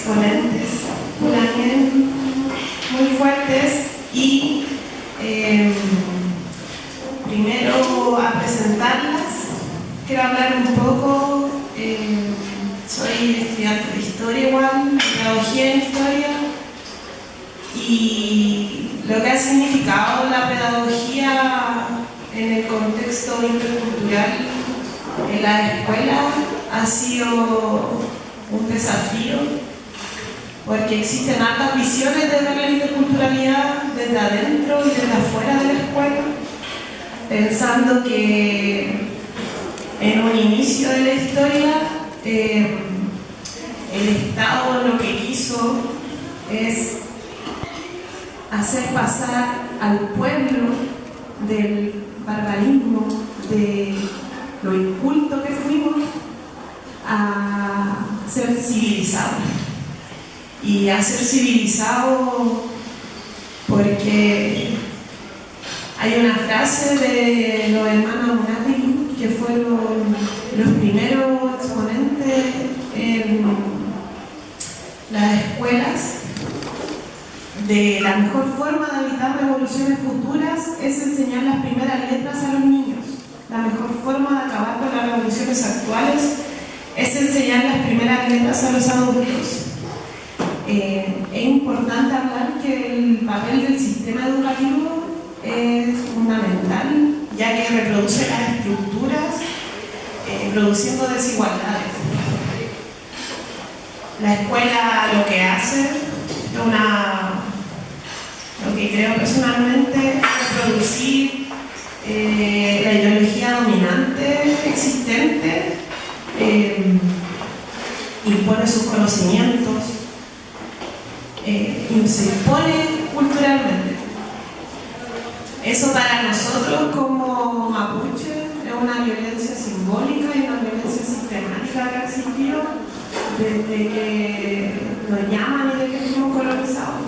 exponentes, también muy fuertes, y primero a presentarlas, quiero hablar un poco, soy estudiante de historia igual, pedagogía en historia, y lo que ha significado la pedagogía en el contexto intercultural en la escuela ha sido un desafío, porque existen altas visiones de ver la interculturalidad desde adentro y desde afuera de la escuela, pensando que en un inicio de la historia el Estado lo que quiso es hacer pasar al pueblo del barbarismo, de lo inculto que fuimos, a ser civilizados. Y a ser civilizados porque hay una frase de los hermanos Munati, que fueron los primeros exponentes en las escuelas, de la mejor forma de evitar revoluciones futuras es enseñar las primeras letras a los niños. La mejor forma de acabar con las revoluciones actuales es enseñar las primeras letras a los adultos. Es importante hablar que el papel del sistema educativo es fundamental, ya que reproduce las estructuras, produciendo desigualdades. La escuela lo que hace, lo que creo personalmente, es reproducir la ideología dominante existente, impone sus conocimientos, y se impone culturalmente. Eso para nosotros como mapuche es una violencia simbólica y una violencia sistemática que ha existido desde que nos llaman y desde que fuimos colonizados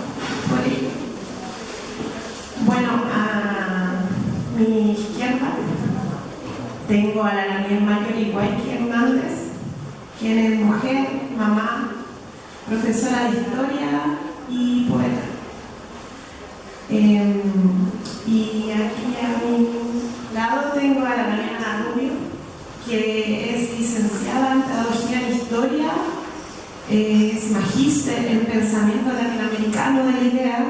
por ello. Bueno, a mi izquierda tengo a la Daniel Marjorie Guayqui Hernández, quien es mujer, mamá, profesora de historia y poeta. Y aquí a mi lado tengo a la Mariana Rubio, que es licenciada en pedagogía en historia, es magíster en pensamiento latinoamericano de la idea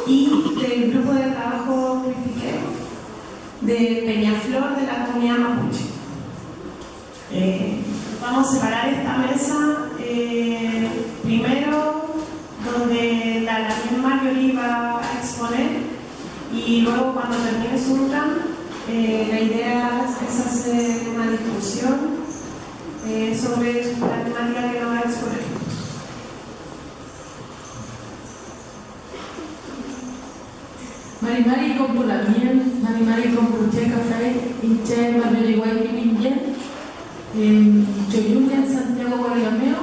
y del grupo de trabajo Purifiqué de Peñaflor de la comunidad mapuche. Vamos a separar esta mesa, primero donde la Daniel Marjorie va a exponer, y luego cuando termine su plan, la idea es hacer una discusión sobre la temática que nos va a exponer. Marimari Compulamien, Marimari Compucheca Fray, Inche Marjorie Guayqui Minyen, Choyunya Santiago Guargameo,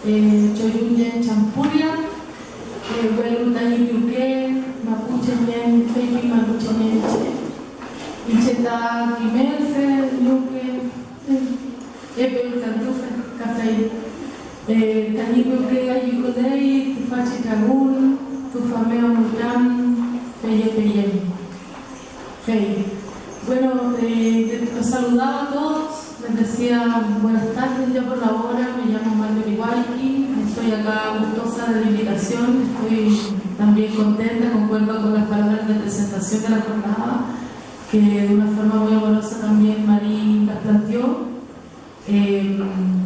Choyunya Champuria, Huelutani Yuque, Mapuche Nyen, Feipi Mapuche Nyenche, Incheta Kimelfe, Yuque, Epel Cantufe, Café, Tanique Ayucodei, Tufachi Cagul, Tufameo Mutam, Peye. Bueno, los saludaba a todos, les decía buenas tardes ya por la hora, me llamo Marjorie Guayqui, estoy acá gustosa de la invitación, estoy también contenta, concuerdo con las palabras de presentación de la jornada, que de una forma muy amorosa también Marí las planteó.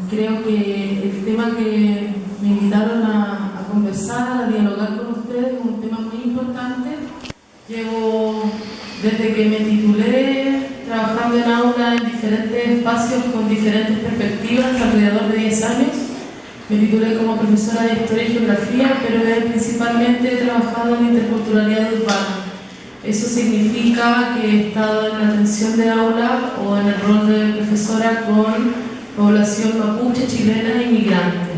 Creo que el tema que me invitaron a conversar, a dialogar con ustedes, es un tema muy importante. Llevo desde que me titulé trabajando en aula en diferentes espacios con diferentes perspectivas, alrededor de 10 años. Me titulé como profesora de Historia y Geografía, pero principalmente he trabajado en interculturalidad urbana. Eso significa que he estado en la atención de aula o en el rol de profesora con población mapuche, chilena e inmigrante.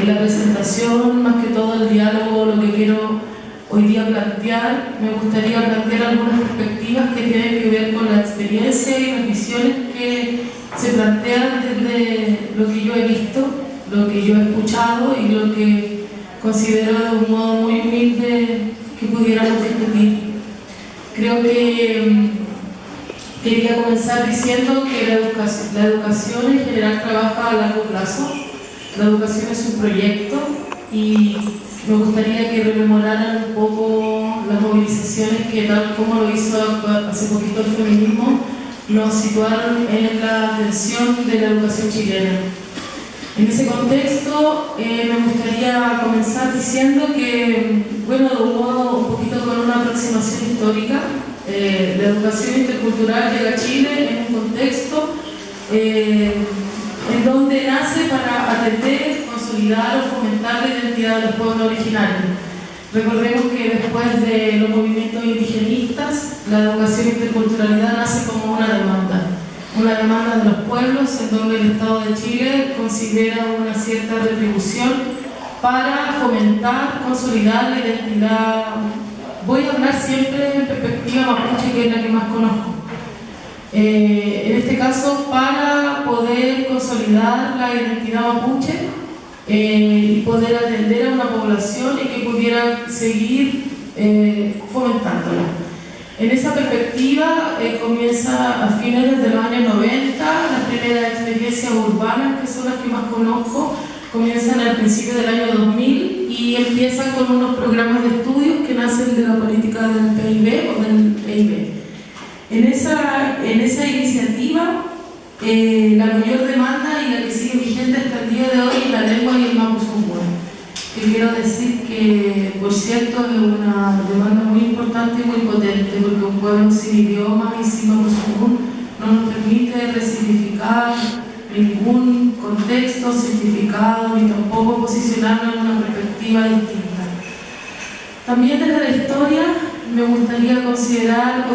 La presentación, más que todo el diálogo, lo que quiero hoy día plantear, me gustaría plantear algunas perspectivas que tienen que ver con la experiencia y las visiones que se plantean desde lo que yo he visto lo que yo he escuchado y lo que considero de un modo muy humilde que pudiéramos discutir. Creo que quería comenzar diciendo que la educación en general trabaja a largo plazo. La educación es un proyecto y me gustaría que rememoraran un poco las movilizaciones que, tal como lo hizo hace poquito el feminismo, nos situaron en la atención de la educación chilena. En ese contexto me gustaría comenzar diciendo que, bueno, de un modo un poquito con una aproximación histórica, la educación intercultural llega a Chile en un contexto en donde nace para atender, consolidar o fomentar la identidad de los pueblos originarios. Recordemos que después de los movimientos indigenistas, la educación interculturalidad nace como una demanda de los pueblos, en donde el Estado de Chile considera una cierta retribución para fomentar, consolidar la identidad. Voy a hablar siempre en perspectiva mapuche, que es la que más conozco. En este caso, para poder consolidar la identidad mapuche y poder atender a una población y que pudiera seguir fomentándola. En esa perspectiva comienza a finales de los años 90, las primeras experiencias urbanas, que son las que más conozco, comienzan al principio del año 2000 y empiezan con unos programas de estudios que nacen de la política del PIB o del EIB. En esa iniciativa, la mayor demanda y la que sigue vigente hasta el día de hoy es la lengua y el mapuzungún. Que quiero decir que, por cierto, es una demanda muy importante y muy potente, porque un pueblo sin idioma y sin mapuzungún no nos permite resignificar ningún contexto, significado, ni tampoco posicionarnos en una perspectiva distinta. También desde la historia me gustaría considerar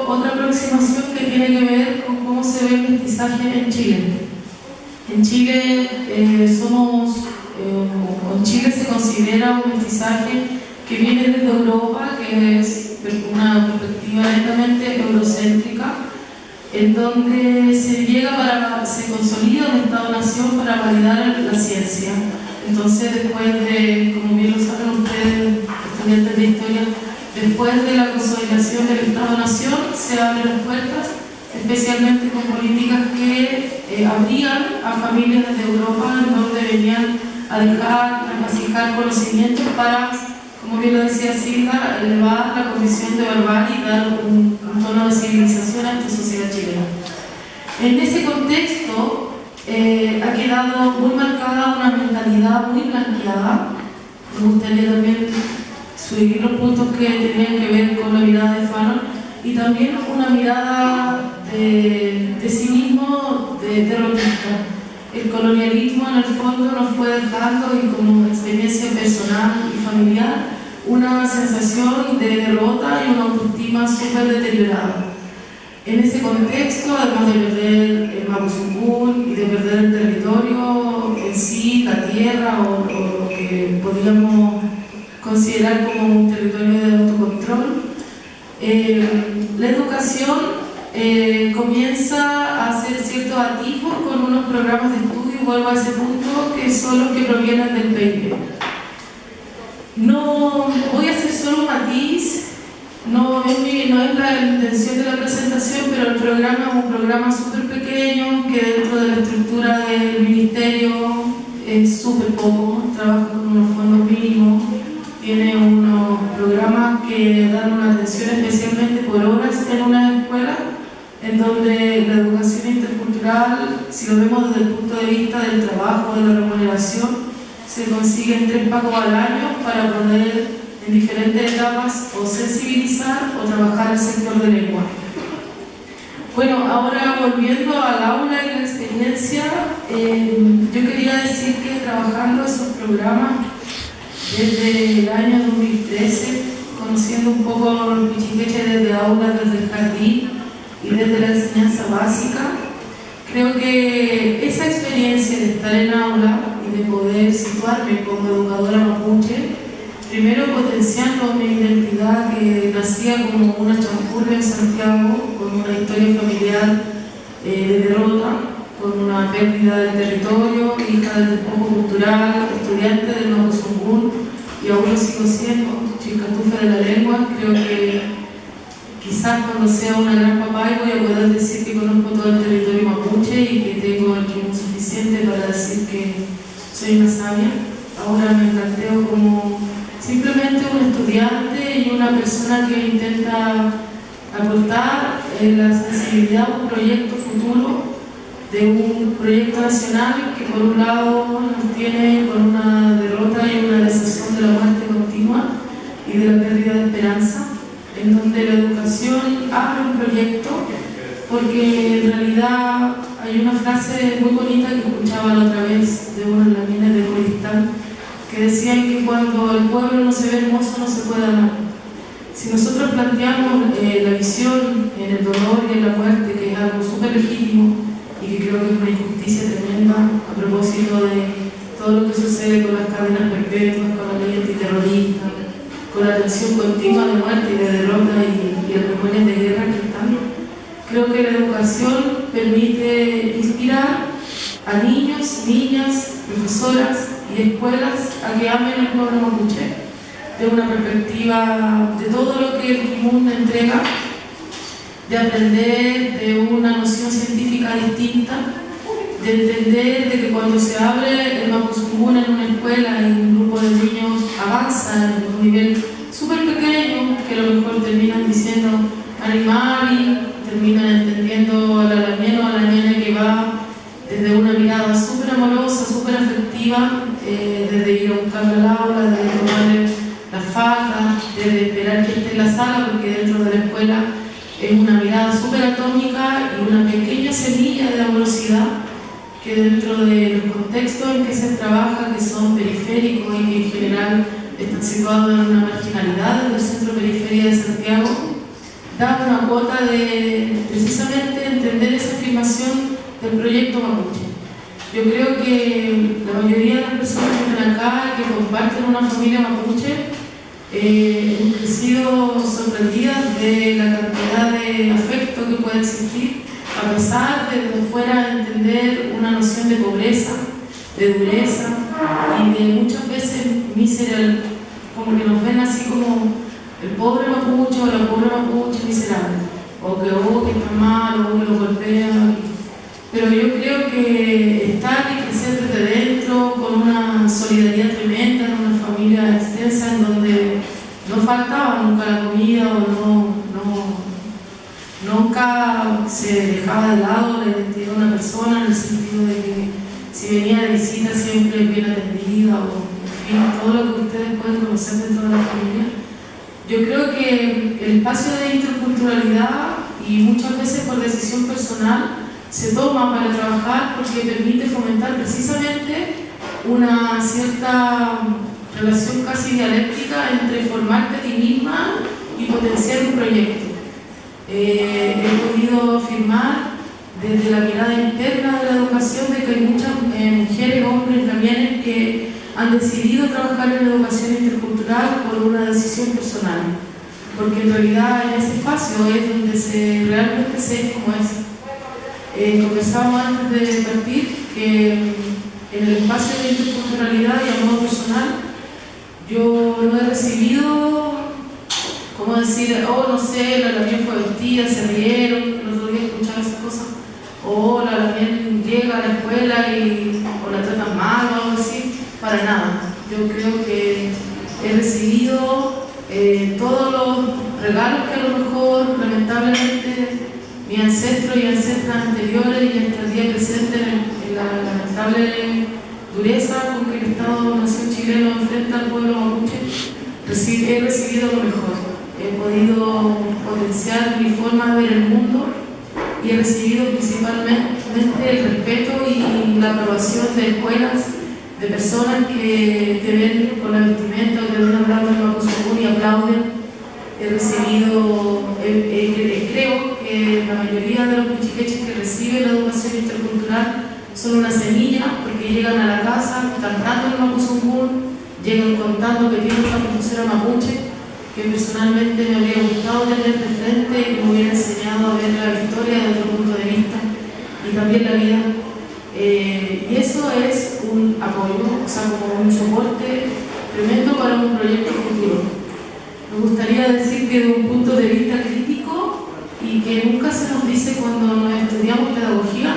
otra aproximación que tiene que ver con cómo se ve el mestizaje en Chile. En Chile en Chile se considera un mestizaje que viene desde Europa, que es una perspectiva netamente eurocéntrica, en donde se consolida un Estado-nación para validar la ciencia. Entonces, después de, como bien lo saben ustedes, estudiantes de historia, después de la consolidación del Estado-nación, se abren las puertas, especialmente con políticas que abrían a familias desde Europa, en donde venían a masificar conocimientos para, como bien lo decía Silva, elevar la condición de barbarie y dar un tono de civilización a esta sociedad chilena. En ese contexto ha quedado muy marcada una mentalidad muy blanqueada. Me gustaría también subir los puntos que tenían que ver con la mirada de Fanon y también una mirada de cinismo derrotista. El colonialismo en el fondo nos fue dejando, y como experiencia personal y familiar, una sensación de derrota y una autoestima súper deteriorada. En ese contexto, además de perder el mapuzungún y de perder el territorio en sí, la tierra o lo que podríamos considerar como un territorio de autocontrol, la educación comienza a hacer ciertos atisbos con unos programas de estudio, y vuelvo a ese punto, que son los que provienen del PIB. No voy a hacer solo un matiz, no es la intención de la presentación, pero el programa es un programa súper pequeño que dentro de la estructura del ministerio es súper poco, trabaja con unos fondos mínimos, tiene unos programas que dan una atención especialmente por horas en una escuela, en donde la educación intercultural, si lo vemos desde el punto de vista del trabajo, de la remuneración, se consiguen 3 pagos al año para poder en diferentes etapas o sensibilizar o trabajar el sector de lengua. Bueno, ahora volviendo al aula y la experiencia, yo quería decir que trabajando esos programas desde el año 2013, conociendo un poco el Pichiqueche desde aulas, desde el jardín y desde la enseñanza básica, creo que esa experiencia de estar en aula y de poder situarme como educadora mapuche, primero potenciando mi identidad que nacía como una champurria en Santiago, con una historia familiar de derrota, con una pérdida del territorio, hija del despojo cultural, estudiante del Mapuzungún, y aún lo sigo siendo, chilcatufe de la lengua. Creo que quizás cuando sea una gran papá voy a poder decir que conozco todo el territorio mapuche y que tengo el tiempo suficiente para decir que soy una sabia. Ahora me planteo como simplemente un estudiante y una persona que intenta aportar la sensibilidad a un proyecto futuro, de un proyecto nacional que por un lado nos tiene con una derrota y una desazón de la muerte continua y de la pérdida de esperanza, en donde la educación abre un proyecto, porque en realidad hay una frase muy bonita que escuchaba la otra vez de unos lamines de Kurdistán, que decían que cuando el pueblo no se ve hermoso no se puede amar. Si nosotros planteamos la visión en el dolor y en la muerte, que es algo súper legítimo y que creo que es una injusticia tremenda a propósito de todo lo que sucede con las cadenas perpetuas, con la ley antiterrorista, con la tensión continua de muerte y de derrota y las memorias de guerra que están, creo que la educación permite inspirar a niños, niñas, profesoras y escuelas a que amen el pueblo mapuche, de una perspectiva de todo lo que el Kimun entrega, de aprender de una noción científica distinta, de entender de que cuando se abre el Mapuzungún en una escuela y un grupo de niños avanza en un nivel súper pequeño, que a lo mejor terminan diciendo animari, terminan entendiendo al alamien o a la niña que va desde una mirada súper amorosa, súper afectiva, desde ir a buscarla al aula, desde tomarle la falta, desde esperar que esté en la sala, porque dentro de la escuela es una mirada súper atómica y una pequeña semilla de amorosidad que dentro de los contextos en que se trabaja, que son periféricos y que en general están situados en una marginalidad del centro-periferia de Santiago, da una cuota de precisamente entender esa afirmación del proyecto mapuche. Yo creo que la mayoría de las personas que están acá, que comparten una familia mapuche, hemos crecido sorprendidas de la cantidad de afecto que puede existir, a pesar de desde fuera entender una noción de pobreza, de dureza y de muchas veces miserable, como que nos ven así como el pobre mapuche o la pobre mapuche miserable, o que está mal, o que lo golpean. Pero yo creo que estar y crecer desde dentro con una solidaridad tremenda, en una familia extensa en donde no faltaba nunca la comida o nunca se dejaba de lado la identidad de una persona, en el sentido de que si venía de visita siempre bien atendida, o en fin, todo lo que ustedes pueden conocer dentro de la familia. Yo creo que el espacio de interculturalidad, y muchas veces por decisión personal, se toma para trabajar porque permite fomentar precisamente una cierta relación casi dialéctica entre formarte a ti misma y potenciar un proyecto. He podido afirmar desde la mirada interna de la educación de que hay muchas mujeres, hombres también que han decidido trabajar en la educación intercultural por una decisión personal, porque en realidad en ese espacio es donde realmente se es como es. Conversábamos antes de partir que en el espacio de interculturalidad y a modo personal yo no he recibido, como decir, oh no sé, la Lamien fue vestida, se rieron, el otro día escuchaba esas cosas, o la Lamien llega a la escuela o la tratan mal o algo así, para nada. Yo creo que he recibido todos los regalos que a lo mejor lamentablemente mi ancestro y ancestras anteriores y hasta el día presente en la lamentable dureza con que el Estado-Nación chileno enfrenta al pueblo mapuche, he recibido lo mejor. He podido potenciar mi forma de ver el mundo y he recibido principalmente el respeto y la aprobación de escuelas, de personas que te ven con la vestimenta, que te ven hablando en Mapuzungún y aplauden. He recibido, creo que la mayoría de los pichiqueches que reciben la educación intercultural son una semilla, porque llegan a la casa cantando en Mapuzungún, llegan contando que tienen una profesora mapuche que personalmente me habría gustado tener de frente y que me hubiera enseñado a ver la historia desde otro punto de vista y también la vida. Y eso es un apoyo, o sea, como un soporte tremendo para un proyecto futuro. Me gustaría decir que desde un punto de vista crítico, y que nunca se nos dice cuando nos estudiamos pedagogía,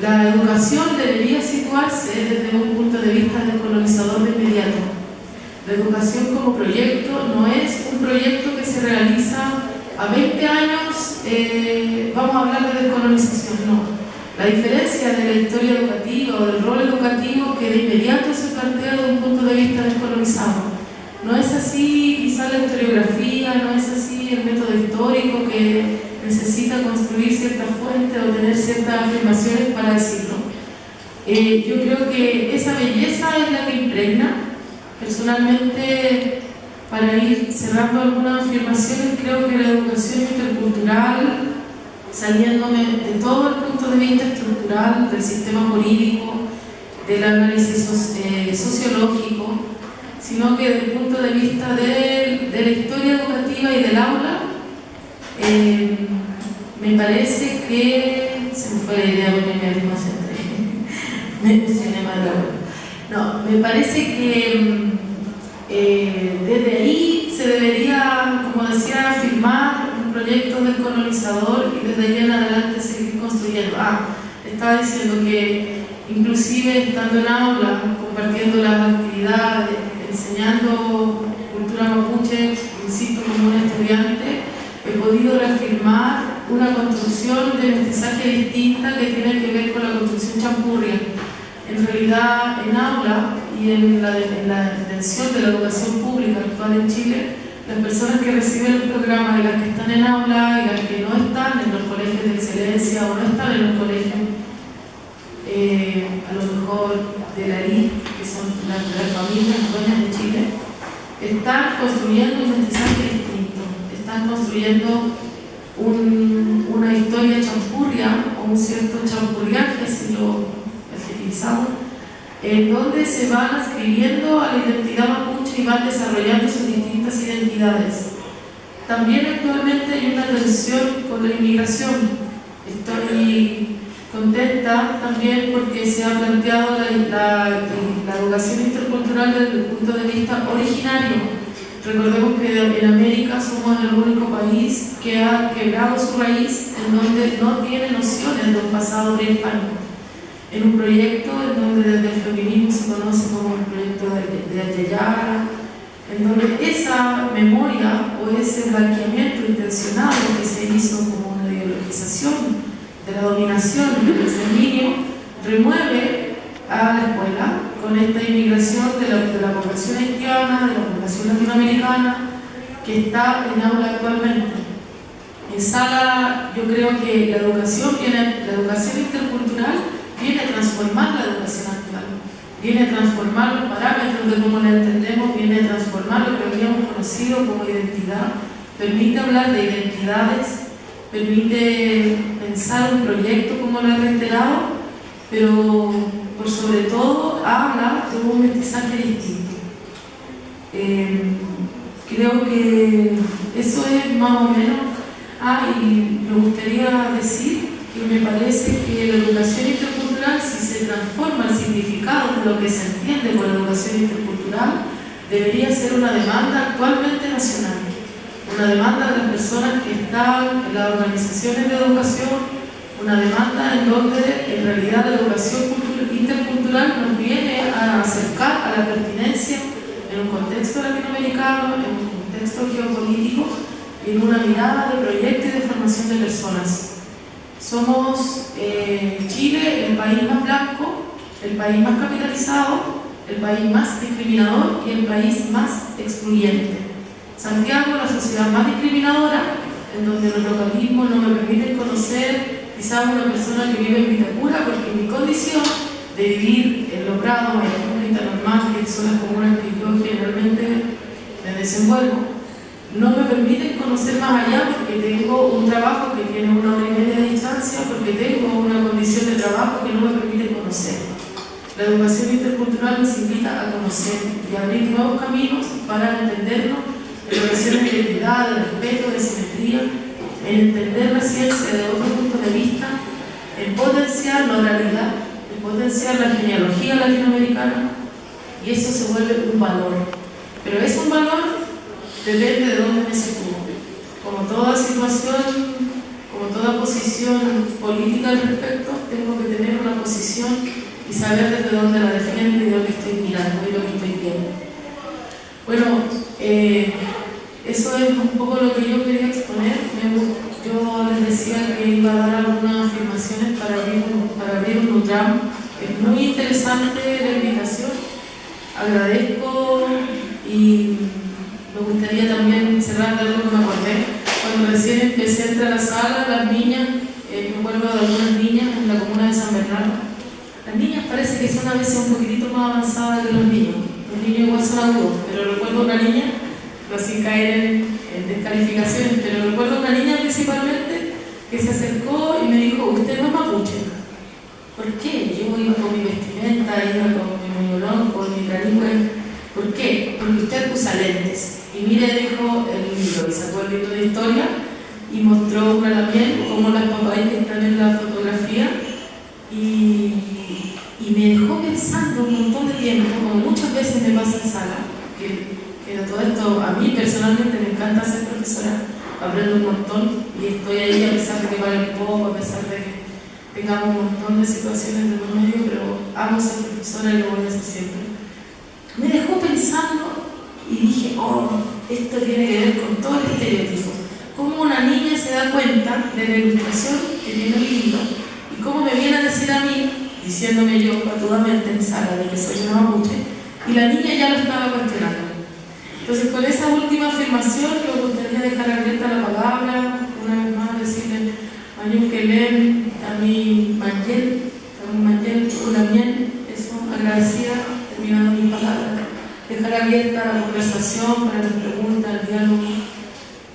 la educación debería situarse desde un punto de vista descolonizador de inmediato. La educación como proyecto no es un proyecto que se realiza a 20 años, vamos a hablar de descolonización, no. La diferencia de la historia educativa o del rol educativo que de inmediato se plantea desde un punto de vista descolonizado. No es así quizá la historiografía, no es así el método histórico que necesita construir ciertas fuentes o tener ciertas afirmaciones para decirlo. Yo creo que esa belleza es la que impregna. Personalmente, para ir cerrando algunas afirmaciones, creo que la educación intercultural, saliéndome de todo el punto de vista estructural del sistema jurídico, del análisis sociológico, sino que desde el punto de vista de la historia educativa y del aula, me parece que se me fue la idea porque me concentré, me emocioné más de aula. No, me parece que desde ahí se debería, como decía, firmar un proyecto descolonizador y desde ahí en adelante seguir construyendo. Estaba diciendo que inclusive estando en aula, compartiendo las actividades, enseñando cultura mapuche, insisto, como una estudiante, he podido reafirmar una construcción de mestizaje distinta que tiene que ver con la construcción champurria. En realidad, en aula y en la dimensión de la educación pública actual en Chile, las personas que reciben el programa y las que están en aula y las que no están en los colegios de excelencia o no están en los colegios, a lo mejor de la ELIT, que son las familias dueñas de Chile, están construyendo un mestizaje distinto, están construyendo una historia champurria o un cierto champurriaje, si lo adjetivizamos, en donde se van escribiendo a la identidad mapuche y van desarrollando sus distintas identidades. También actualmente hay una tensión con la inmigración. Estoy contenta también porque se ha planteado la educación intercultural desde el punto de vista originario. Recordemos que en América somos el único país que ha quebrado su raíz, en donde no tiene nociones de un pasado prehispánico. En un proyecto en donde desde el feminismo se conoce como el proyecto de Ayayara, en donde esa memoria o ese blanqueamiento intencionado que se hizo como una ideologización de la dominación del exterminio, remueve a la escuela con esta inmigración de la población haitiana, de la población latinoamericana que está en aula actualmente. En sala, yo creo que la educación intercultural viene a transformar la educación actual, viene a transformar los parámetros de cómo la entendemos, viene a transformar lo que habíamos conocido como identidad, permite hablar de identidades, permite pensar un proyecto como lo he reiterado, pero por sobre todo habla de un mestizaje distinto. Creo que eso es más o menos. Y me gustaría decir que me parece que la educación intercultural, si se transforma el significado de lo que se entiende por educación intercultural, debería ser una demanda actualmente nacional. Una demanda de las personas que están en las organizaciones de educación, una demanda en donde en realidad la educación intercultural nos viene a acercar a la pertinencia en un contexto latinoamericano, en un contexto geopolítico y en una mirada de proyecto y de formación de personas. Somos Chile, el país más blanco, el país más capitalizado, el país más discriminador y el país más excluyente. Santiago, la sociedad más discriminadora, en donde los localismos no me permiten conocer quizás una persona que vive en Vitacura, porque mi condición de vivir en Los Prados, en Quinta Normal, que son las comunas que yo generalmente me desenvuelvo, no me permiten conocer más allá porque tengo un trabajo que tiene 1 hora y media de distancia, porque tengo una condición de trabajo que no me permite conocer. La educación intercultural nos invita a conocer y a abrir nuevos caminos para entendernos en relaciones de identidad, de respeto, de simetría, en entender la ciencia de otro punto de vista, en potenciar la oralidad, de potenciar la genealogía latinoamericana, y eso se vuelve un valor. Pero es un valor, depende de dónde me sitúo. Como toda situación, como toda posición política al respecto, tengo que tener una posición y saber desde dónde la defiendo y de dónde estoy mirando y lo que estoy viendo. Bueno, eso es un poco lo que yo quería exponer. Yo les decía que iba a dar algunas afirmaciones para abrir un Nutram. Es muy interesante la invitación. Agradezco y me gustaría también cerrar de algo que me acordé. Cuando recién empecé a entrar a la sala, las niñas, me acuerdo de algunas niñas en la comuna de San Bernardo. Las niñas parece que son a veces un poquitito más avanzadas que los niños. Los niños igual son agudos, pero recuerdo una niña, pero sin caer en descalificaciones, pero recuerdo una niña principalmente que se acercó y me dijo: usted no es mapuche. ¿Por qué? Yo iba con mi vestimenta, iba con mi moñolón, con mi carigüe. ¿Por qué? Porque usted usa lentes. Y mire, dijo el libro, y sacó el libro de historia y mostró una también, como las papayas que están en la fotografía, y me dejó pensando un montón de tiempo, como muchas veces me pasa en sala, que de todo esto, a mí personalmente me encanta ser profesora, aprendo un montón y estoy ahí a pesar de que vale poco, a pesar de que tengamos un montón de situaciones de por medio, pero amo ser profesora y lo voy a hacer siempre. Me dejó pensando y dije: oh, esto tiene que ver con todo el estereotipo. Cómo una niña se da cuenta de la ilustración que tiene el libro y cómo me viene a decir a mí, diciéndome yo patudamente en sala de que soy una mapuche, y la niña ya lo estaba cuestionando. Entonces, con esa última afirmación, me gustaría dejar abierta la palabra, una vez más decirle Mayun Kelem, a mi Mayel, Ulamien, eso, agradecida, terminando mi palabra. Dejar abierta la conversación para las preguntas, el diálogo.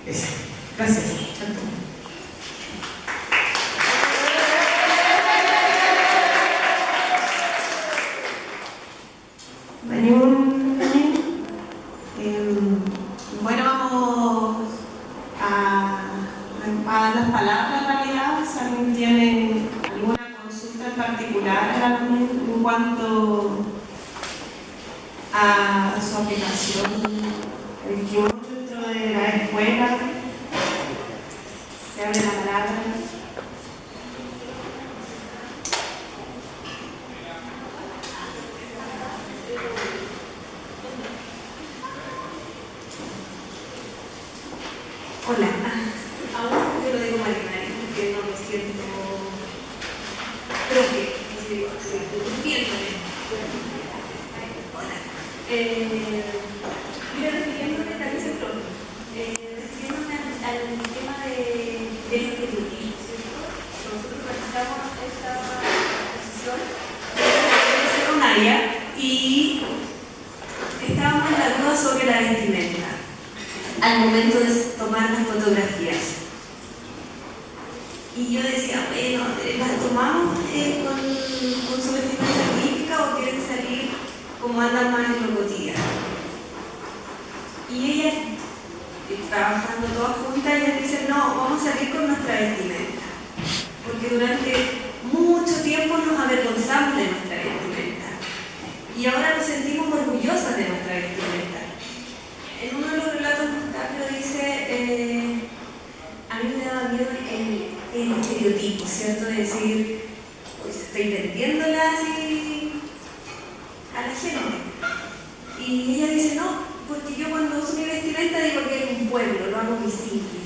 Eso. Gracias. Bueno, vamos a las palabras en realidad. Si alguien tiene alguna consulta en particular en cuanto a su aplicación, el que uno dentro de la escuela se abre la palabra. Hola, aún yo lo digo marginal porque no me siento propia, estoy cumpliéndome. Hola. Mira, refiriéndome tal vez el propio, refiriéndome al tema del estereotipo, ¿cierto? Nosotros realizamos esta exposición de un área y estábamos en la duda sobre la vestimenta al momento de tomar las fotografías. Y yo decía, bueno, ¿las tomamos con su vestimenta típica o quieren salir como andan más en lo cotidiano? Y ellas, trabajando todas juntas, ellas dicen, no, vamos a salir con nuestra vestimenta. Porque durante mucho tiempo nos avergonzamos de nuestra vestimenta. Y ahora nos sentimos orgullosas de nuestra vestimenta. En uno de los relatos Octavio dice, a mí me daba miedo el estereotipo, ¿cierto? De decir, pues estoy vendiéndola así a la gente. Y ella dice, no, porque yo cuando uso mi vestimenta digo que es un pueblo, lo hago visible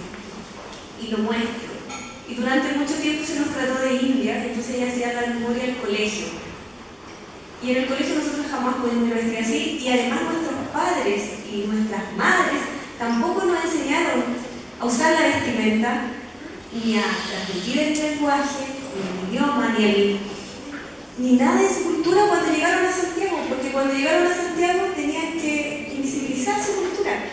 y lo muestro. Y durante mucho tiempo se nos trató de indias, entonces ella hacía la memoria al colegio. Y en el colegio nosotros jamás podíamos ir a vestir así, y además nuestros padres y nuestras madres tampoco nos enseñaron a usar la vestimenta, ni a transmitir el lenguaje, ni el idioma, ni nada de su cultura cuando llegaron a Santiago, porque cuando llegaron a Santiago tenían que invisibilizar su cultura.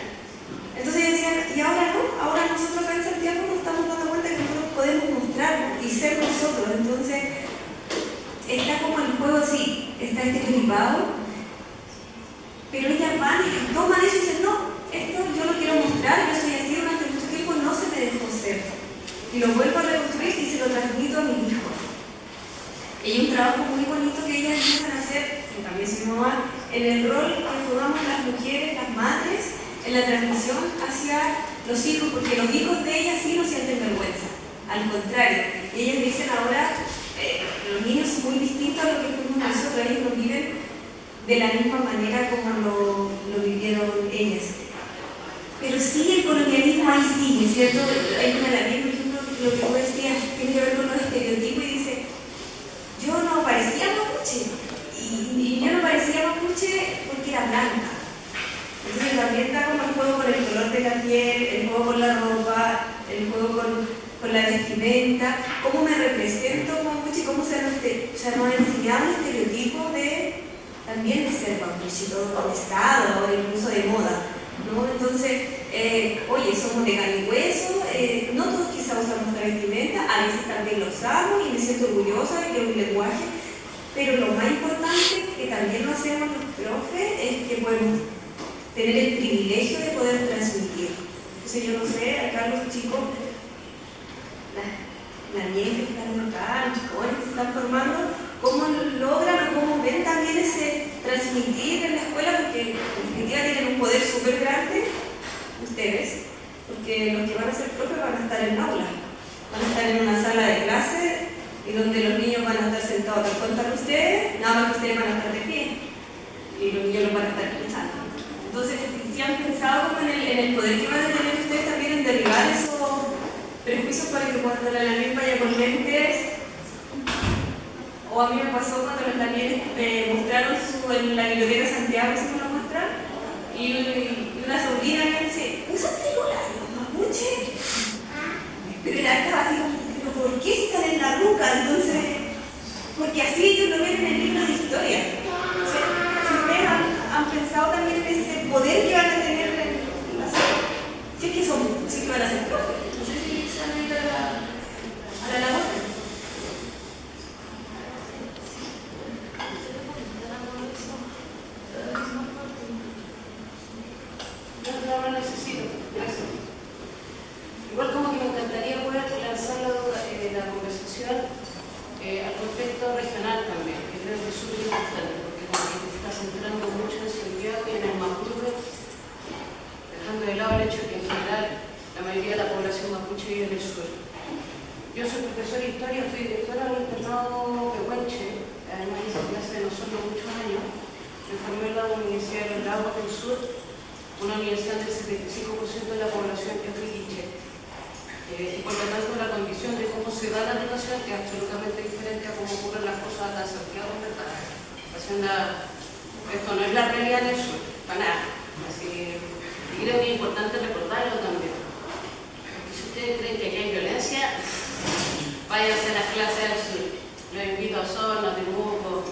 Entonces decían, y ahora no, ahora nosotros acá en Santiago nos estamos dando cuenta que nosotros podemos mostrarnos y ser nosotros. Entonces está como el juego así, está estereotipado, pero ellas van y toman eso y dicen, no, esto yo lo quiero mostrar, yo soy así, durante mucho tiempo no se me dejó ser. Y lo vuelvo a reconstruir y se lo transmito a mis hijos. Y hay un trabajo muy bonito en el rol que jugamos las mujeres, las madres, en la transmisión hacia los hijos, porque los hijos de ellas sí no sienten vergüenza, al contrario, y ellas dicen ahora, los niños son muy distintos a lo que fuimos nosotros, ellos lo viven de la misma manera como lo vivieron ellas. Pero sí, el colonialismo ahí sigue, ¿cierto? Hay una de las, por ejemplo, lo que tú decías tiene que ver con los estereotipos y dice, yo no parecía mapuche, y yo no parecía mapuche porque era blanca. Entonces también está como el juego con el color de la piel, el juego con la ropa, el juego con la vestimenta, cómo me represento mapuche, cómo se nos ha enseñado un estereotipo también de ser mapuche, todo contestado, incluso de moda, ¿no? Entonces, oye, somos de carne y hueso, no todos quizás usamos nuestra vestimenta, a veces también lo usamos y me siento orgullosa de que es un lenguaje, pero lo más importante que también lo hacemos los profes es que podemos tener el privilegio de poder transmitir. Entonces yo no sé, acá los chicos, la niña que están acá, los jóvenes que se están formando, cómo logran o cómo ven también ese transmitir en la escuela, porque en definitiva tienen un poder súper grande, ustedes, porque los que van a ser profes van a estar en aula, van a estar en una sala de clase y donde los niños van a estar sentados tal cual están ustedes, nada más que ustedes van a estar de pie y los niños los van a estar escuchando. Entonces, si han pensado como en el poder que van a tener ustedes también en derribar esos prejuicios para que cuando la Daniel vaya con lentes, o a mí me pasó cuando los Daniel mostraron en la biblioteca de Santiago, si me lo muestran, y una sobrina me dice, ¿usan celular los mapuches? Pero ella estaba así como, ¿pero por qué están en la ruca? Entonces, porque así ellos lo ven en el libro de historia. Entonces, si ustedes han pensado también en ese poder que van a tener en la sala, si es que van a ser profes, no sé si se han ido a la labor. No lo necesito, gracias. Igual como que me encantaría poder lanzar la conversación al contexto regional también, que creo que es súper importante, porque como que está centrando mucho en Santiago y en el Mapuche, dejando de lado el hecho de que en general la mayoría de la población mapuche vive en el sur. Yo soy profesora de historia, fui directora del internado Pehuenche, además hice clase de nosotros muchos años, me formé en la Universidad de los Lagos del Sur, una universidad del 75% de la población que es riquiche. Y por lo tanto la condición de cómo se da la educación es absolutamente diferente a cómo ocurren las cosas acá en Santiago, ¿verdad? Esto no es la realidad del sur, para nada. Así que creo que es importante recordarlo también. Porque si ustedes creen que aquí hay violencia, váyanse a las clases del sur. Los invito a Osorno, a Temuco,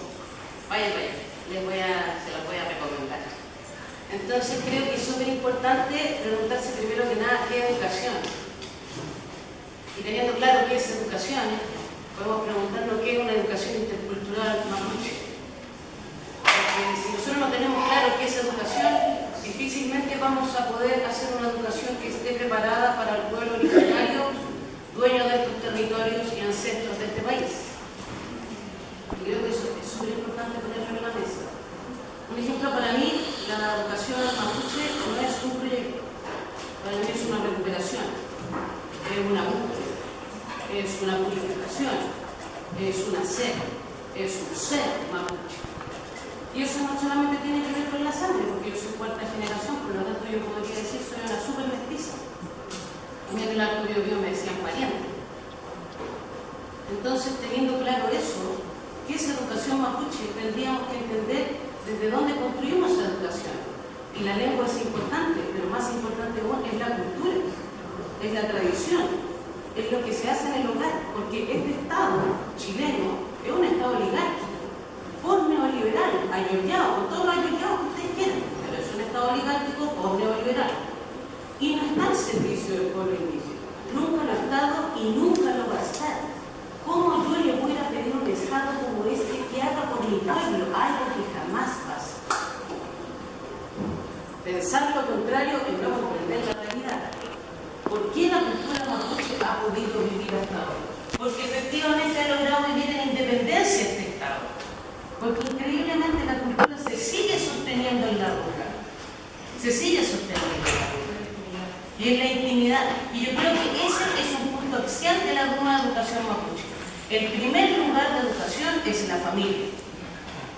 vayan, se los voy a recomendar. Entonces creo que es súper importante preguntarse primero que nada qué es educación. Y teniendo claro qué es educación, podemos preguntarnos qué es una educación intercultural mapuche. Porque si nosotros no tenemos claro qué es educación, difícilmente vamos a poder hacer una educación que esté preparada para el pueblo originario, dueño de estos territorios y ancestros de este país. Y creo que eso es súper importante ponerlo en la mesa. Un ejemplo para mí, la educación mapuche no es un proyecto, para mí es una recuperación, es una búsqueda, es una purificación, es un hacer, es un ser mapuche. Y eso no solamente tiene que ver con la sangre, porque yo soy cuarta generación, por lo tanto yo podría decir soy una súper mestiza. A mí en el Alto Biobío me decían pariente. Entonces, teniendo claro eso, ¿qué es educación mapuche? Tendríamos que entender desde dónde construimos la educación. Y la lengua es importante, pero más importante aún es la cultura, es la tradición, es lo que se hace en el hogar, porque este Estado chileno es un Estado oligárquico, post-neoliberal, ayollado, con todos los ayollados que ustedes quieran, pero es un Estado oligárquico post-neoliberal. Y no está al servicio del pueblo indígena, nunca lo ha estado y nunca lo va a estar. ¿Cómo yo le voy a pedir un Estado como este que haga por mi pueblo algo que jamás pasa? Pensar lo contrario es no comprender la realidad. ¿Por qué la cultura mapuche ha podido vivir hasta ahora? Porque efectivamente ha logrado vivir en independencia este Estado. Porque increíblemente la cultura se sigue sosteniendo en la ruta. Se sigue sosteniendo en la ruta. Y en la intimidad. Y yo creo que ese es un punto axial de la nueva educación mapuche. El primer lugar de educación es la familia.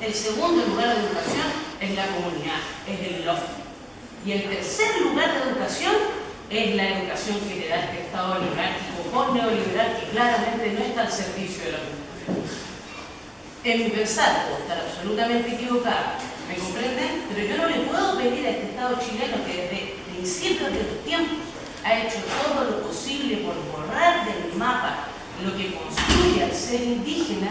El segundo lugar de educación es la comunidad, es el loft. Y el tercer lugar de educación es la educación que te da este Estado oligárquico o neoliberal que claramente no está al servicio de la comunidad. En mi pensar, puedo estar absolutamente equivocada, ¿me comprenden? Pero yo no le puedo pedir a este Estado chileno que desde principios de los tiempos ha hecho todo lo posible por borrar del mapa lo que construye al ser indígena,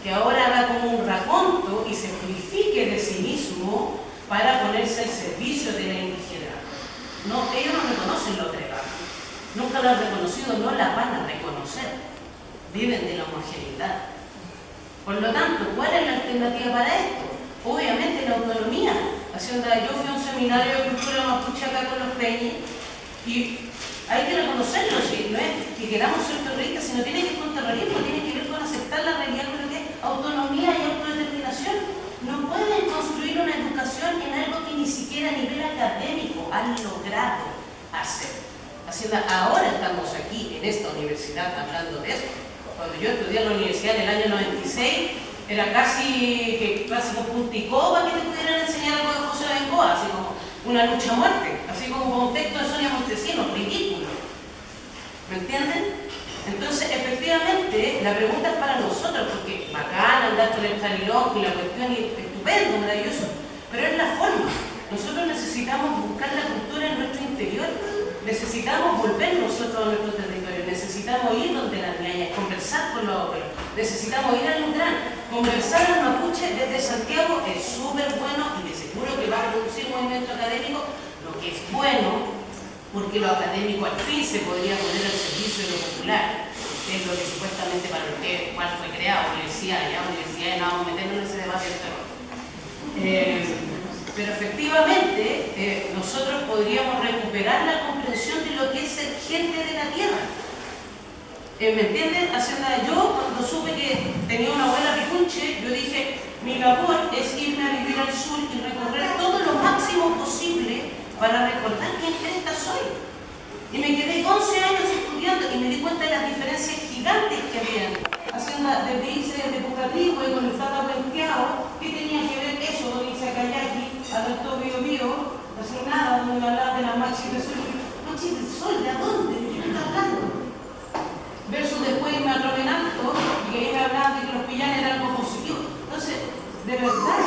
que ahora haga como un raconto y se purifique de sí mismo para ponerse al servicio de la indigeneidad. No, ellos no reconocen la otra edad. Nunca lo han reconocido, no la van a reconocer. Viven de la homogeneidad. Por lo tanto, ¿cuál es la alternativa para esto? Obviamente la autonomía. Yo fui a un seminario de cultura mapuche acá con los peñis y hay que reconocerlo, si no es que queramos ser terroristas, sino tiene que ver con terrorismo, tiene que ver con aceptar la realidad con lo que es autonomía y autodeterminación. No pueden construir una educación en algo que ni siquiera a nivel académico han logrado hacer. Ahora estamos aquí en esta universidad hablando de esto. Cuando yo estudié en la universidad en el año 96, era casi con punta y coba que te pudieran enseñar algo de José Bengoa, así como una lucha a muerte, así como con un texto de Sonia Montesinos, ridículo. ¿Me entienden? Entonces, efectivamente, la pregunta es para nosotros, porque bacán andar con el tarilón y la cuestión es estupendo, maravilloso, pero es la forma. Nosotros necesitamos buscar la cultura en nuestro interior, necesitamos volver nosotros a nuestro territorio, necesitamos ir donde las niñas, conversar con los abuelos, necesitamos ir a Lundrán, conversar al mapuche desde Santiago es súper bueno y de seguro que va a producir movimiento académico, lo que es bueno, porque lo académico al fin se podría poner al servicio de lo popular, que es lo que supuestamente para lo cual fue creado, universidades, no vamos a meternos en ese debate del terror. Pero efectivamente nosotros podríamos recuperar la comprensión de lo que es ser gente de la tierra. ¿Me entienden? Yo cuando supe que tenía una abuela picunche, yo dije, mi labor es irme a vivir al sur y recorrer todo lo máximo posible para recordar quién cresta soy. Y me quedé 11 años estudiando y me di cuenta de las diferencias gigantes que había. Desde irse desde Pucatlico y con el Tata Puenteado, ¿qué tenía que ver eso con irse a Kayaki, al Alto Bío Bío, hacer nada, donde me hablaban de las machis del sol? ¿Machis del sol? ¿De dónde? ¿De qué me está hablando? Versus después irme a Trovenalto y que ahí me hablaban de que los pillanes eran algo positivo. Entonces, de verdad,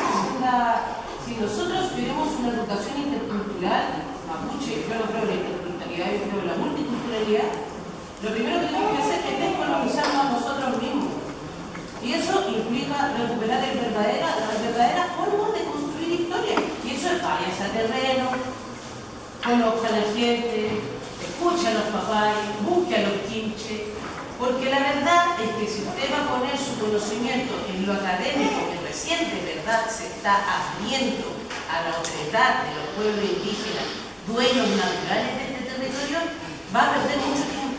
si nosotros queremos una educación intercultural, mapuche, yo no creo en la interculturalidad, yo creo en la multiculturalidad, lo primero que tenemos que hacer es descolonizarnos a nosotros mismos. Y eso implica recuperar las verdaderas formas de construir historia. Y eso es váyase a terreno, conozca a la gente, escuche a los papás, busque a los quinches. Porque la verdad es que si usted va a poner su conocimiento en lo académico, que recién de verdad se está abriendo a la otredad de los pueblos indígenas, dueños naturales de este territorio, va a perder mucho tiempo.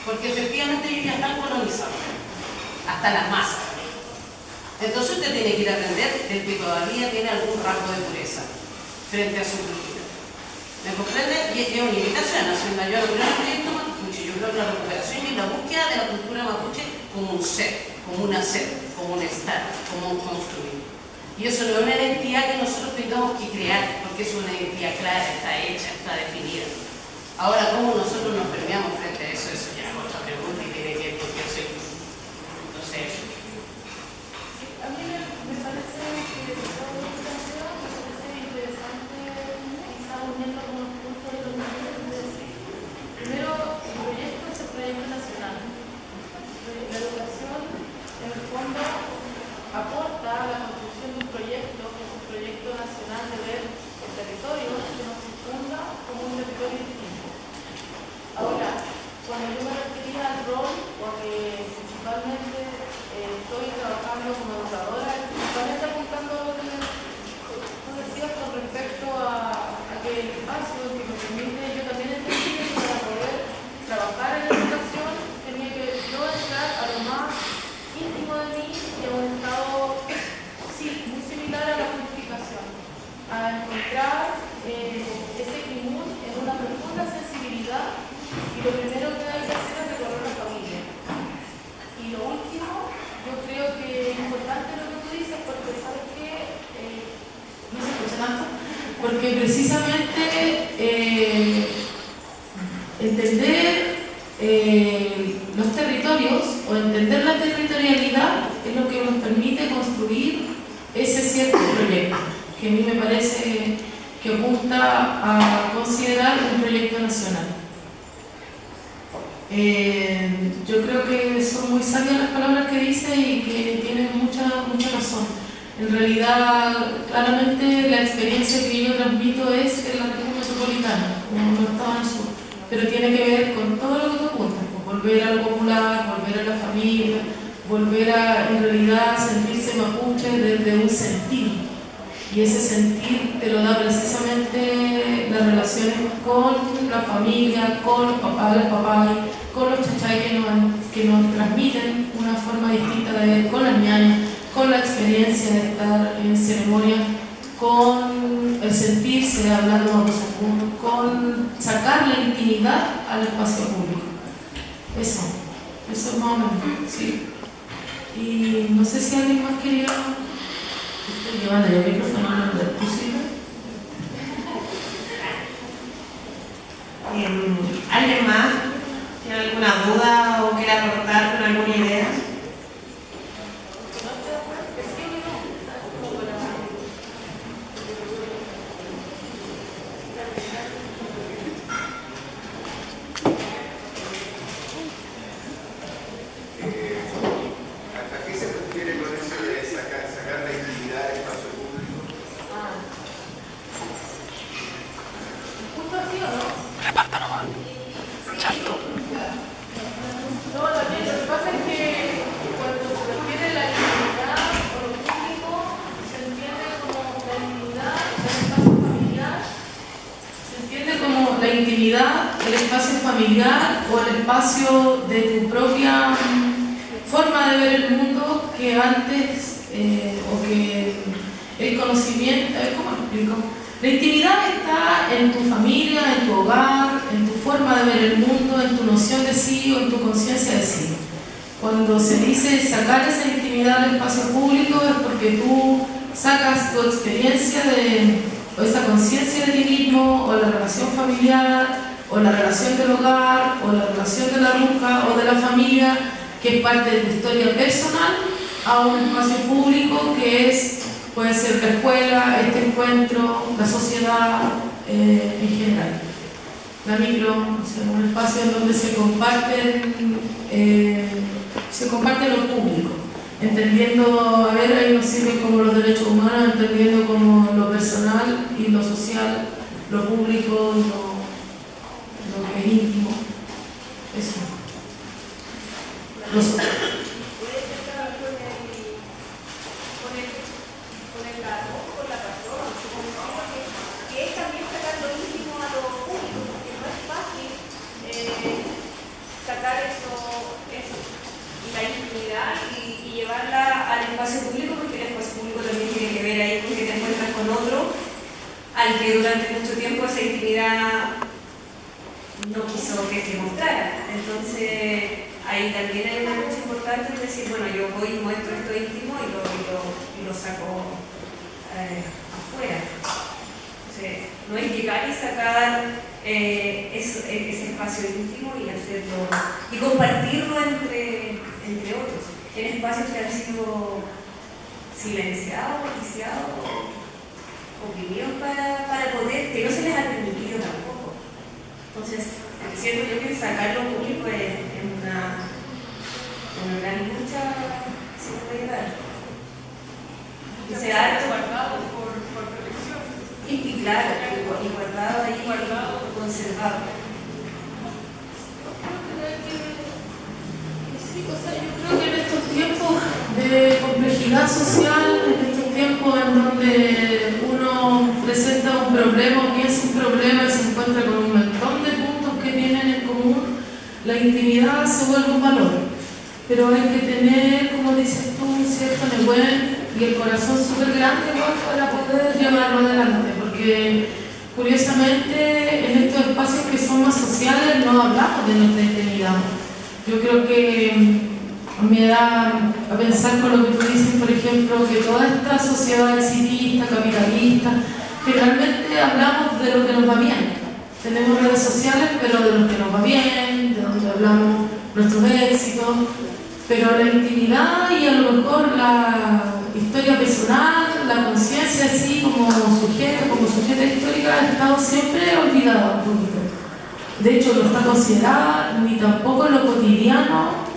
Porque efectivamente ellos ya están colonizados, hasta las masas. Entonces usted tiene que ir a aprender del que todavía tiene algún rasgo de pureza frente a su cultura. ¿Me comprende? Y es una invitación, haciendo yo el gran proyecto mapuche. Yo creo que la recuperación y la búsqueda de la cultura mapuche como un ser, como un hacer, como un estar, como un construir. Y eso no es una identidad que nosotros tengamos que crear, porque es una identidad clara, está hecha, está definida. Ahora, ¿cómo nosotros nos permeamos frente a eso? Eso ya es otra pregunta y tiene que ver con qué soy. Entonces, eso. A mí me parece que todo lo que me parece interesante quizá uniendo algunos puntos de lo que quiero decir. Primero, el proyecto es el proyecto nacional. La educación, en el fondo, aporta a la construcción de un proyecto, que es un proyecto nacional de ver el territorio que nos circunda como un territorio distinto. Ahora, a encontrar ese común en una profunda sensibilidad, y lo primero que hay que hacer es recorrer la familia. Y lo último, yo creo que es importante lo que tú dices, porque sabes que no se escucha tanto, porque precisamente entender los territorios o entender la territorialidad es lo que nos permite construir ese cierto proyecto, que a mí me parece que apunta a considerar un proyecto nacional. Yo creo que son muy sabias las palabras que dice y que tienen mucha razón. En realidad, claramente la experiencia que yo transmito es en la región metropolitana, como no estaba en el sur, pero tiene que ver con todo lo que tú apuntas, pues volver a lo popular, volver a la familia, volver a, en realidad, sentirse mapuche desde un sentir. Y ese sentir te lo da precisamente las relaciones con la familia, con los papás, las papás, con los chachay que nos transmiten una forma distinta de ver, con las ñañas, con la experiencia de estar en ceremonia, con el sentirse hablando mapuzungún, con sacar la intimidad al espacio público. Eso es más o menos, sí. Y no sé si alguien más quería... Estoy llevando el micrófono a lo posible. ¿Alguien más tiene alguna duda o quiere aportar con alguna idea? El espacio familiar o el espacio de tu propia forma de ver el mundo que antes, o que el conocimiento, ¿cómo lo explico? La intimidad está en tu familia, en tu hogar, en tu forma de ver el mundo, en tu noción de sí o en tu conciencia de sí. Cuando se dice sacar esa intimidad al espacio público es porque tú sacas tu experiencia o esa conciencia de ti mismo, o la relación familiar, o la relación del hogar, o la relación de la ruca o de la familia, que es parte de tu historia personal, a un espacio público que puede ser la escuela, este encuentro, la sociedad en general. La micro, o sea, un espacio en donde se comparte lo público, entendiendo, a ver, ahí nos sirven como los derechos humanos, entendiendo como lo personal y lo social, lo público, lo que es íntimo. Eso. Y llevarla al espacio público, porque el espacio público también tiene que ver ahí con que te encuentras con otro al que durante mucho tiempo esa intimidad no quiso que se mostrara. Entonces ahí también hay una lucha importante de decir, bueno, yo voy y muestro esto íntimo y lo saco afuera. Entonces, no es llegar y sacar ese espacio íntimo y hacerlo y compartirlo entre otros, en espacios que han sido silenciados, policiados, oprimidos para poder, que no se les ha permitido tampoco. Entonces, siento yo que sacarlo público es una gran lucha que se puede dar. Y se ha guardado por protección. Y claro, y guardado ahí, conservado. O sea, yo creo que en estos tiempos de complejidad social, en estos tiempos en donde uno presenta un problema o piensa un problema y se encuentra con un montón de puntos que tienen en común, la intimidad se vuelve un valor. Pero hay que tener, como dices tú, un cierto nehuén y el corazón súper grande para poder llevarlo adelante. porque curiosamente en estos espacios que son más sociales no hablamos de nuestra intimidad. Yo creo que me da a pensar con lo que tú dices, por ejemplo, que toda esta sociedad exitista, capitalista, generalmente hablamos de lo que nos va bien. Tenemos redes sociales, pero de lo que nos va bien, de donde hablamos nuestros éxitos, pero la intimidad y a lo mejor la historia personal, la conciencia así como sujeta histórica ha estado siempre olvidada un poquito. De hecho, no está considerada ni tampoco en lo cotidiano.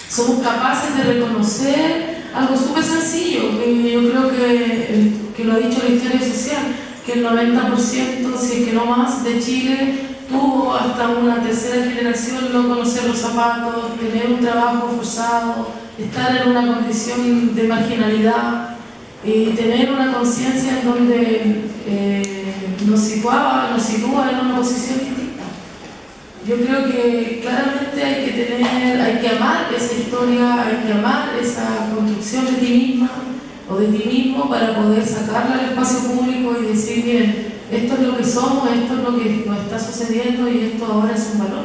Somos capaces de reconocer algo súper sencillo, que yo creo que lo ha dicho la historia social, que el 90%, si es que no más, de Chile tuvo hasta una tercera generación no conocer los zapatos, tener un trabajo forzado, estar en una condición de marginalidad y tener una conciencia en donde nos sitúa en una posición distinta. Yo creo que claramente hay que amar esa historia, hay que amar esa construcción de ti misma o de ti mismo para poder sacarla al espacio público y decir, miren, esto es lo que somos, esto es lo que nos está sucediendo y esto ahora es un valor.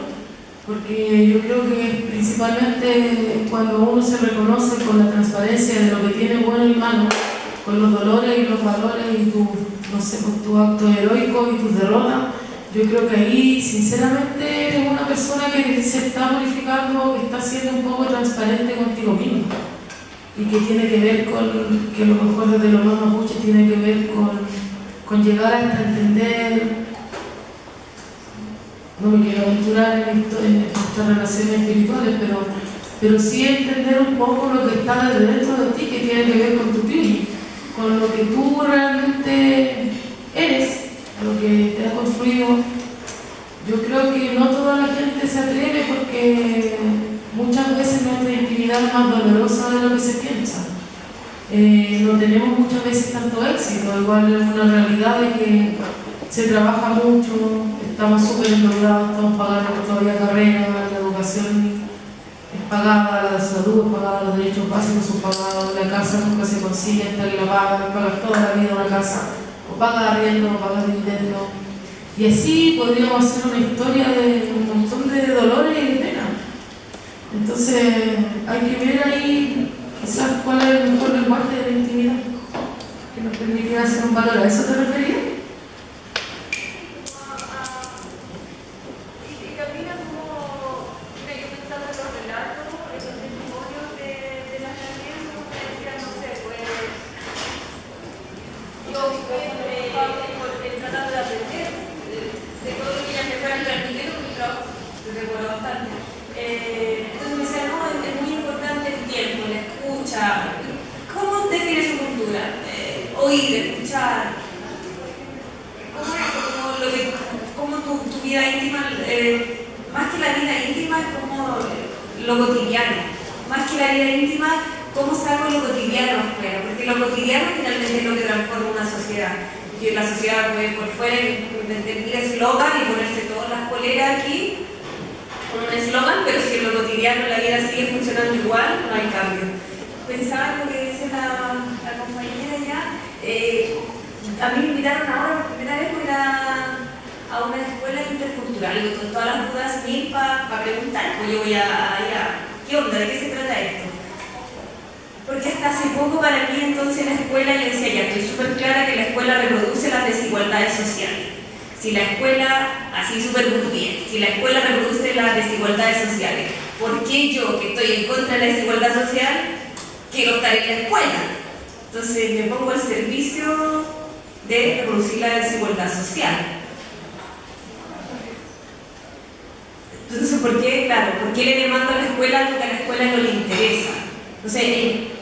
Porque yo creo que principalmente cuando uno se reconoce con la transparencia de lo que tiene bueno y malo, con los dolores y los valores y tu acto heroico y tus derrotas, yo creo que ahí sinceramente eres una persona que se está purificando, que está siendo un poco transparente contigo mismo y que tiene que ver con, que a lo mejor desde los más mapuches tiene que ver con llegar hasta entender. No me quiero aventurar en estas relaciones espirituales, pero sí entender un poco lo que está dentro de ti, que tiene que ver con tu pili, con lo que tú realmente eres, lo que te has construido. Yo creo que no toda la gente se atreve porque muchas veces nuestra intimidad es más dolorosa de lo que se piensa. No tenemos muchas veces tanto éxito, igual es una realidad de que se trabaja mucho, estamos súper endeudados, estamos pagando todavía carreras, la educación es pagada, la salud es pagada, los derechos básicos son pagados, la casa nunca se consigue hasta que la pagas toda la vida una casa, o pagas arriendo, o pagas dividendo. Y así podríamos hacer una historia de un montón de dolores y de penas. Entonces hay que ver ahí quizás cuál es el mejor lenguaje de la intimidad que nos permitiría hacer un valor. ¿A eso te referías? Entonces me decía, no, es muy importante el tiempo, la escucha. ¿Cómo defines su cultura? Oír, escuchar. ¿Cómo tu vida íntima, más que la vida íntima, es como lo cotidiano? Más que la vida íntima, ¿cómo saco lo cotidiano afuera? Porque lo cotidiano finalmente es lo que transforma una sociedad. Que la sociedad puede por fuera inventar eslogan y ponerse todas las poleras aquí con un eslogan, pero si en lo cotidiano la vida sigue funcionando igual, no hay cambio. Pensaba en lo que dice la compañera ya. A mí me invitaron ahora por primera vez a una escuela intercultural y con todas las dudas mil para preguntar. Pues yo voy a ¿qué onda? ¿De qué se trata esto? Porque hasta hace poco para mí entonces la escuela, yo decía, ya estoy súper clara que la escuela reproduce las desigualdades sociales. Si la escuela, así súper bien, si la escuela reproduce las desigualdades sociales, ¿por qué yo, que estoy en contra de la desigualdad social, quiero estar en la escuela? Entonces me pongo al servicio de reproducir la desigualdad social. Entonces, ¿por qué? Claro, ¿por qué le demando a la escuela algo que a la escuela no le interesa? O sea,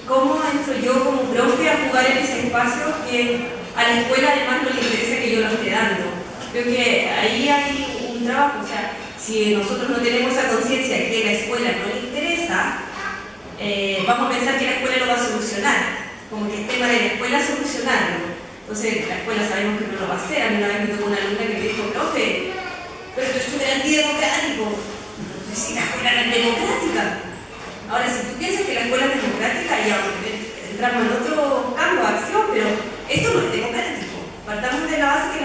¿cómo entro yo como profe a jugar en ese espacio que a la escuela además no le interesa que yo lo esté dando? Creo que ahí hay un trabajo, o sea, si nosotros no tenemos esa conciencia de que a la escuela no le interesa, vamos a pensar que la escuela lo va a solucionar, como que es tema de la escuela solucionarlo. Entonces, la escuela sabemos que no lo va a hacer. A mí una vez me tocó una alumna que me dijo, profe, pero esto es súper antidemocrático. Si la escuela no es democrática. Ahora, si tú piensas que la escuela es democrática, ya entramos en otro campo de acción, pero esto no es democrático. Partamos de la base que la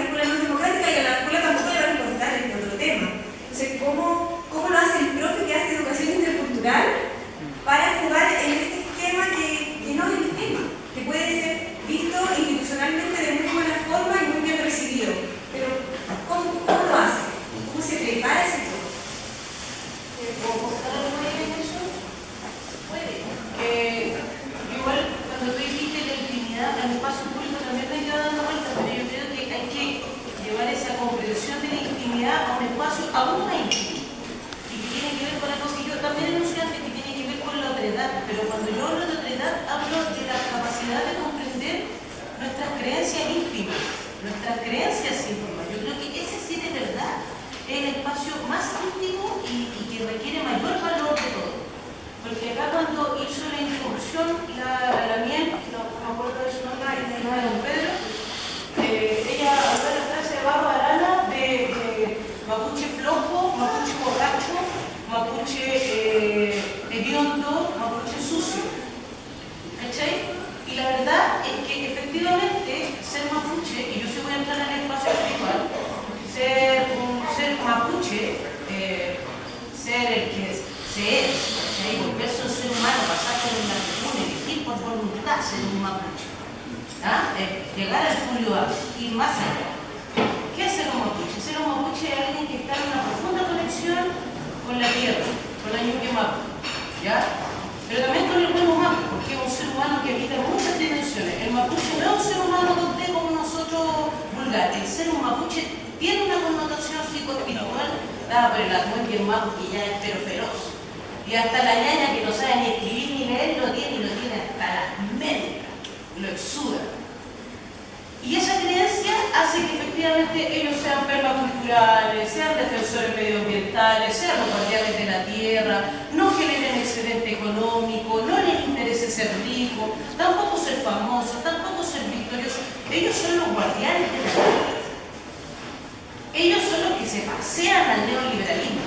aún más íntimo y que tiene que ver con algo que yo también enuncié antes, que tiene que ver con la otredad, pero cuando yo hablo de otredad hablo de la capacidad de comprender nuestras creencias íntimas, yo creo que ese sí de verdad es el espacio más íntimo y que requiere mayor valor de todo. Porque acá cuando hizo la introducción la miel, no me acuerdo de su nombre, la de don Pedro, ella habló de la frase de Barba Arana de mapuche flojo, mapuche borracho, mapuche hediondo, mapuche sucio. ¿Cachai? Y la verdad es que efectivamente ser mapuche, y yo sí voy a entrar en el espacio espiritual, ser mapuche, ser el que se es, ¿sí? Volverse un ser humano, pasar por una región, elegir por voluntad ser un mapuche, ¿ah? Llegar al Julio A, ir más allá. ¿Qué es ser un mapuche? Ser un mapuche es alguien que está en una profunda conexión con la tierra, con la Ñuque Mapu, ¿ya? Pero también con el buen humano, porque es un ser humano que habita muchas dimensiones. El mapuche no es un ser humano como nosotros vulgar. El ser un mapuche tiene una connotación psicoespiritual dada por el Atmuel y el mapu, que ya es pero feroz. Y hasta la ñaña que no sabe ni escribir ni leer lo tiene hasta las médicas, lo exuda. Y esa creencia hace que efectivamente ellos sean permaculturales, sean defensores medioambientales, sean los guardianes de la tierra, no generen excedente económico, no les interese ser ricos, tampoco ser famosos, tampoco ser victoriosos. Ellos son los guardianes de la tierra. Ellos son los que se pasean al neoliberalismo.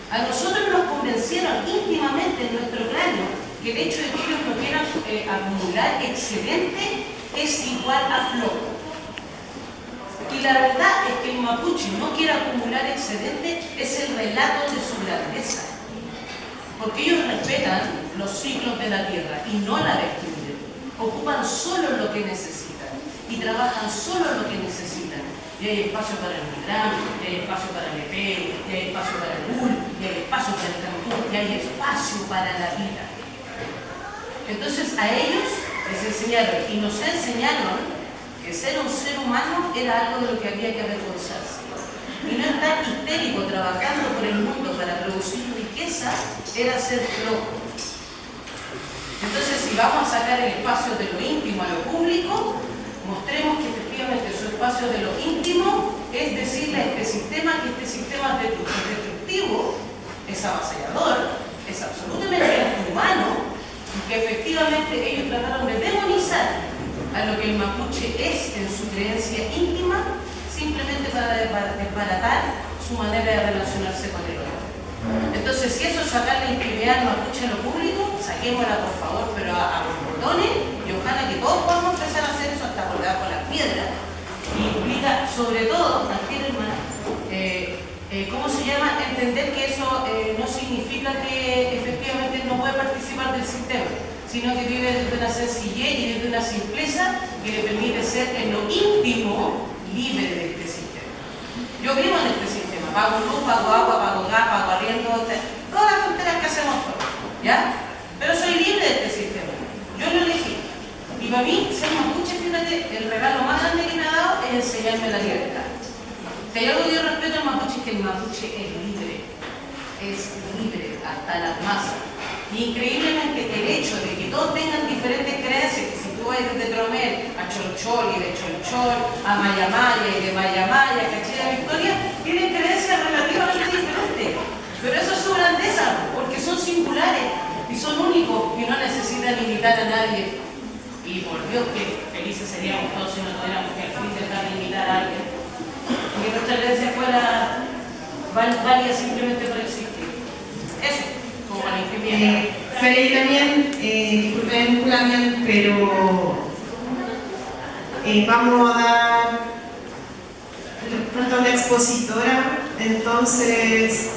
A nosotros nos convencieron íntimamente en nuestro cráneo que el hecho de que ellos no quieran acumular excedente es igual a flojo. Y la verdad es que el mapuche no quiere acumular excedente, es el relato de su grandeza. Porque ellos respetan los ciclos de la tierra y no la destruyen. Ocupan solo lo que necesitan y trabajan solo lo que necesitan. Y hay espacio para el migrante, y hay espacio para el EP, y hay espacio para el UL, y hay espacio para el campus, y hay espacio para la vida. Entonces a ellos les enseñaron y nos enseñaron que ser un ser humano era algo de lo que había que avergonzarse. Y no estar histérico trabajando por el mundo para producir riqueza era ser flojo. Entonces, si vamos a sacar el espacio de lo íntimo a lo público, mostremos que efectivamente su espacio de lo íntimo es decirle a este sistema que este sistema es destructivo, es avasallador, es absolutamente inhumano, y que efectivamente ellos trataron de demonizar a lo que el mapuche es en su creencia íntima, simplemente para desbaratar su manera de relacionarse con el otro. Entonces, si eso es sacar la intimidad mapuche en lo público, saquémosla por favor, pero a los botones, y ojalá que todos podamos empezar a hacer eso hasta por debajo de las piedras. Y implica, sobre todo, ¿cómo se llama? Entender que eso no significa que efectivamente no puede participar del sistema, sino que vive desde una sencillez y desde una simpleza que le permite ser en lo íntimo libre de este sistema. Yo vivo en este sistema, pago luz, pago agua, pago gas, pago arriendo, todas las tonterías que hacemos todos, ¿ya? Pero soy libre de este sistema, yo lo elegí. Y para mí, ser mapuche, fíjate, el regalo más grande que me ha dado es enseñarme la libertad. Si hay algo que yo respeto al mapuche es que el mapuche es libre hasta las masas. Y increíblemente el hecho de que todos tengan diferentes creencias, que si tú vas desde Tromel a Cholchol y de Cholchol a Mayamaya y de Mayamaya a Cachilla Victoria, tienen creencias relativamente diferentes. Pero eso es su grandeza, porque son singulares y son únicos y no necesitan imitar a nadie. Y por Dios que felices seríamos todos si no tuviéramos que al fin intentar imitar a alguien. Que nuestra creencia fuera válida simplemente por existir. Eso, como para imprimir. Ferey también, disculpen también, pero vamos a dar pronto a una expositora, entonces